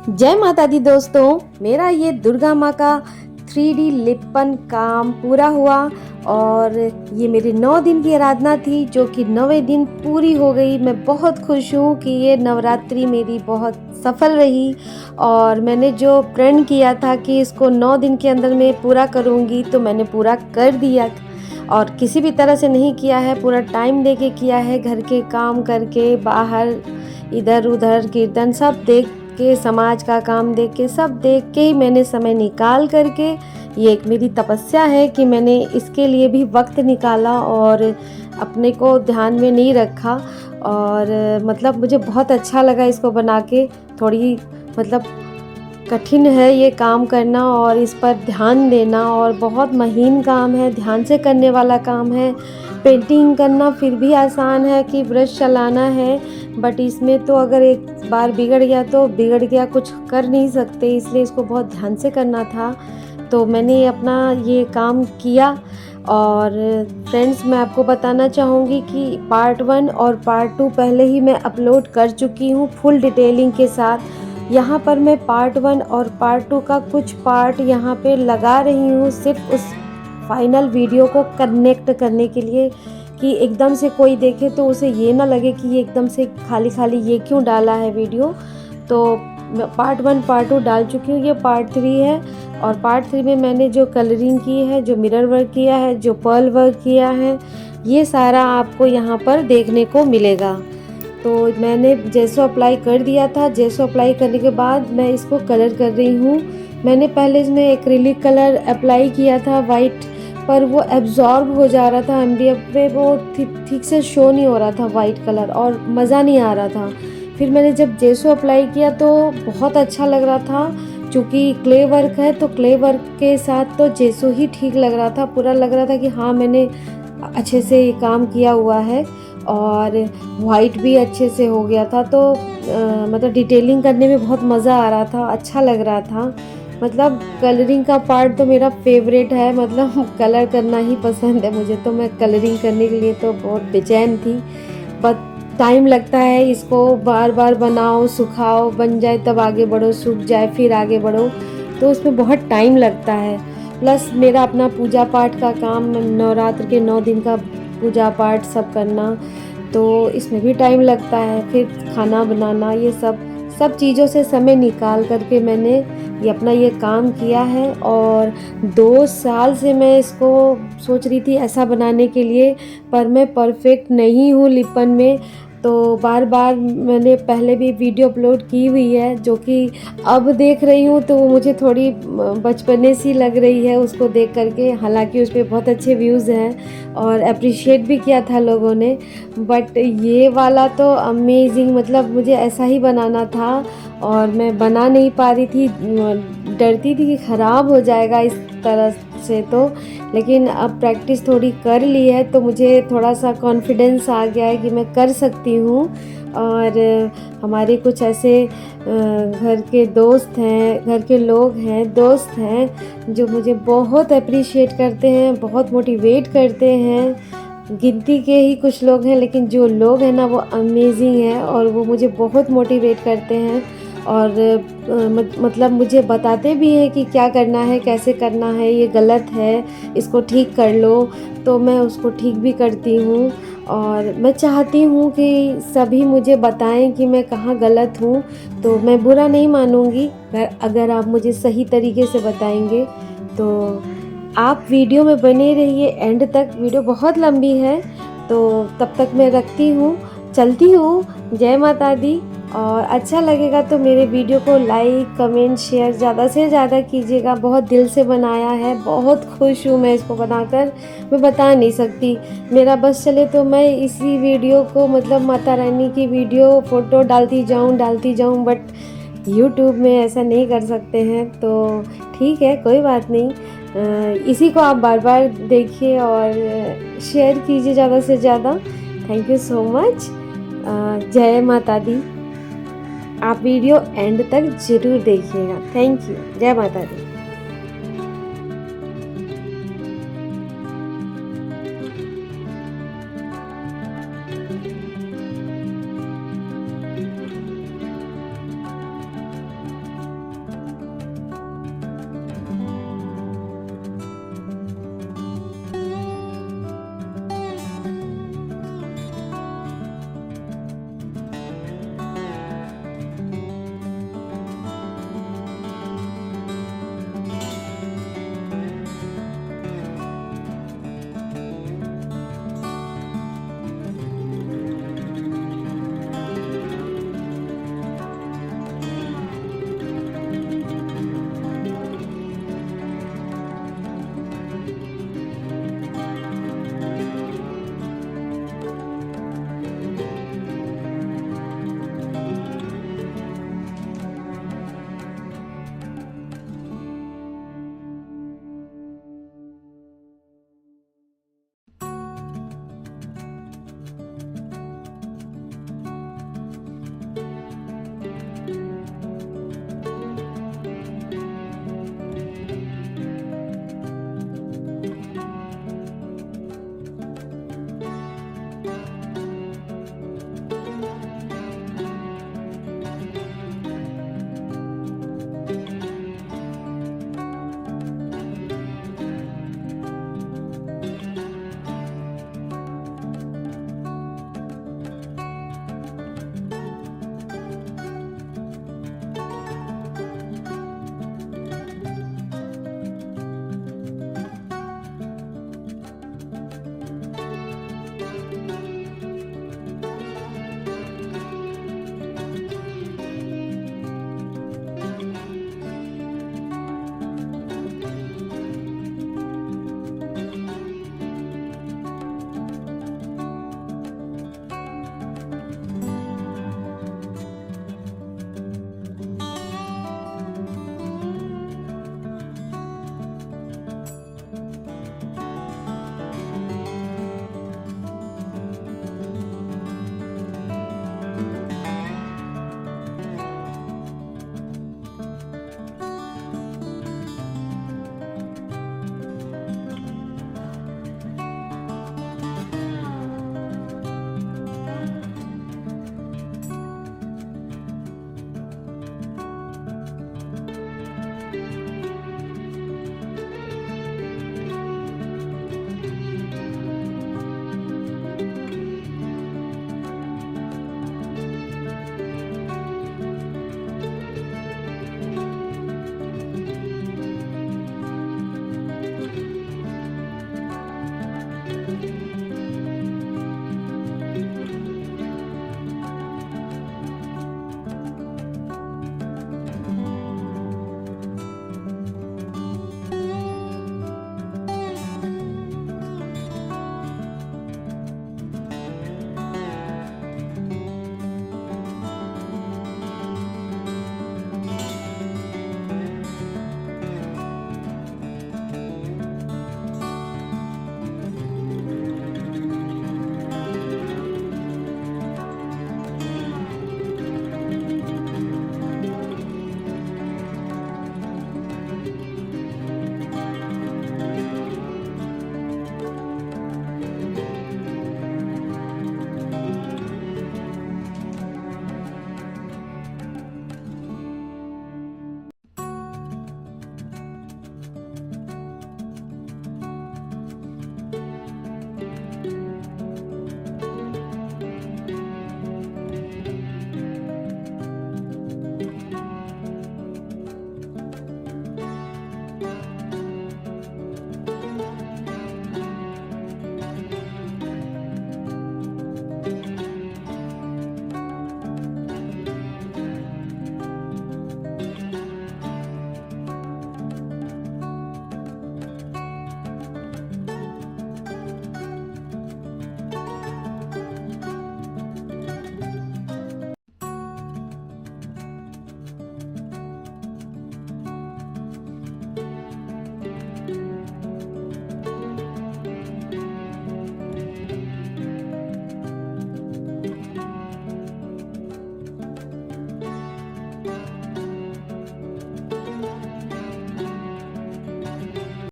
जय माता दी दोस्तों, मेरा ये दुर्गा माँ का 3D लिपन काम पूरा हुआ और ये मेरी 9 दिन की आराधना थी जो कि 9वें दिन पूरी हो गई। मैं बहुत खुश हूँ कि ये नवरात्रि मेरी बहुत सफल रही और मैंने जो प्रण किया था कि इसको 9 दिन के अंदर मैं पूरा करूँगी तो मैंने पूरा कर दिया और किसी भी तरह से नहीं किया है, पूरा टाइम दे के किया है, घर के काम करके, बाहर इधर उधर कीर्तन सब देख के, समाज का काम देख के, सब देख के ही मैंने समय निकाल करके, ये एक मेरी तपस्या है कि मैंने इसके लिए भी वक्त निकाला और अपने को ध्यान में नहीं रखा और मतलब मुझे बहुत अच्छा लगा इसको बना के। थोड़ी मतलब कठिन है ये काम करना और इस पर ध्यान देना और बहुत महीन काम है, ध्यान से करने वाला काम है। पेंटिंग करना फिर भी आसान है कि ब्रश चलाना है, बट इसमें तो अगर एक बार बिगड़ गया तो बिगड़ गया, कुछ कर नहीं सकते, इसलिए इसको बहुत ध्यान से करना था। तो मैंने अपना ये काम किया और फ्रेंड्स मैं आपको बताना चाहूँगी कि पार्ट 1 और पार्ट 2 पहले ही मैं अपलोड कर चुकी हूँ फुल डिटेलिंग के साथ। यहाँ पर मैं पार्ट 1 और पार्ट 2 का कुछ पार्ट यहाँ पे लगा रही हूँ सिर्फ उस फाइनल वीडियो को कनेक्ट करने के लिए कि एकदम से कोई देखे तो उसे ये ना लगे कि ये एकदम से खाली खाली ये क्यों डाला है वीडियो। तो पार्ट 1 पार्ट 2 डाल चुकी हूँ, ये पार्ट 3 है और पार्ट 3 में मैंने जो कलरिंग की है, जो मिरर वर्क किया है, जो पर्ल वर्क किया है, ये सारा आपको यहाँ पर देखने को मिलेगा। तो मैंने जेसो अप्लाई कर दिया था। जेसो अप्लाई करने के बाद मैं इसको कलर कर रही हूँ। मैंने पहले इसमें एक्रिलिक कलर अप्लाई किया था वाइट, पर वो एब्जॉर्ब हो जा रहा था MDF पे, वो ठीक से शो नहीं हो रहा था वाइट कलर और मज़ा नहीं आ रहा था। फिर मैंने जब जेसो अप्लाई किया तो बहुत अच्छा लग रहा था। चूँकि क्ले वर्क है तो क्ले वर्क के साथ तो जेसो ही ठीक लग रहा था। पूरा लग रहा था कि हाँ मैंने अच्छे से ये काम किया हुआ है और वाइट भी अच्छे से हो गया था। तो मतलब डिटेलिंग करने में बहुत मज़ा आ रहा था, अच्छा लग रहा था। मतलब कलरिंग का पार्ट तो मेरा फेवरेट है, मतलब कलर करना ही पसंद है मुझे, तो मैं कलरिंग करने के लिए तो बहुत बेचैन थी। बट टाइम लगता है, इसको बार बार बनाओ, सुखाओ, बन जाए तब आगे बढ़ो, सूख जाए फिर आगे बढ़ो, तो उसमें बहुत टाइम लगता है। प्लस मेरा अपना पूजा पाठ का काम, नवरात्र के 9 दिन का पूजा पाठ सब करना, तो इसमें भी टाइम लगता है। फिर खाना बनाना, ये सब चीज़ों से समय निकाल करके मैंने ये अपना ये काम किया है और 2 साल से मैं इसको सोच रही थी ऐसा बनाने के लिए, पर मैं परफेक्ट नहीं हूँ लिपन में। तो बार बार मैंने पहले भी वीडियो अपलोड की हुई है जो कि अब देख रही हूँ तो वो मुझे थोड़ी बचपने सी लग रही है उसको देख करके। हालांकि उस पर बहुत अच्छे व्यूज़ हैं और अप्रिशिएट भी किया था लोगों ने, बट ये वाला तो अमेजिंग, मतलब मुझे ऐसा ही बनाना था और मैं बना नहीं पा रही थी, डरती थी कि ख़राब हो जाएगा इस तरह से। तो लेकिन अब प्रैक्टिस थोड़ी कर ली है तो मुझे थोड़ा सा कॉन्फिडेंस आ गया है कि मैं कर सकती हूँ। और हमारे कुछ ऐसे घर के दोस्त हैं, घर के लोग हैं, दोस्त हैं जो मुझे बहुत अप्रिशिएट करते हैं, बहुत मोटिवेट करते हैं। गिनती के ही कुछ लोग हैं लेकिन जो लोग हैं ना वो अमेजिंग है और वो मुझे बहुत मोटिवेट करते हैं और मतलब मुझे बताते भी हैं कि क्या करना है, कैसे करना है, ये गलत है, इसको ठीक कर लो। तो मैं उसको ठीक भी करती हूँ और मैं चाहती हूँ कि सभी मुझे बताएं कि मैं कहाँ गलत हूँ, तो मैं बुरा नहीं मानूँगी अगर आप मुझे सही तरीके से बताएंगे। तो आप वीडियो में बने रहिए एंड तक, वीडियो बहुत लंबी है। तो तब तक मैं रखती हूँ, चलती हूँ। जय माता दी। और अच्छा लगेगा तो मेरे वीडियो को लाइक, कमेंट, शेयर ज़्यादा से ज़्यादा कीजिएगा। बहुत दिल से बनाया है, बहुत खुश हूँ मैं इसको बनाकर, मैं बता नहीं सकती। मेरा बस चले तो मैं इसी वीडियो को मतलब माता रानी की वीडियो फ़ोटो डालती जाऊँ, बट यूट्यूब में ऐसा नहीं कर सकते हैं। तो ठीक है, कोई बात नहीं, इसी को आप बार बार देखिए और शेयर कीजिए ज़्यादा से ज़्यादा। Thank you so much. जय माता दी। आप वीडियो एंड तक ज़रूर देखिएगा। Thank you. जय माता दी।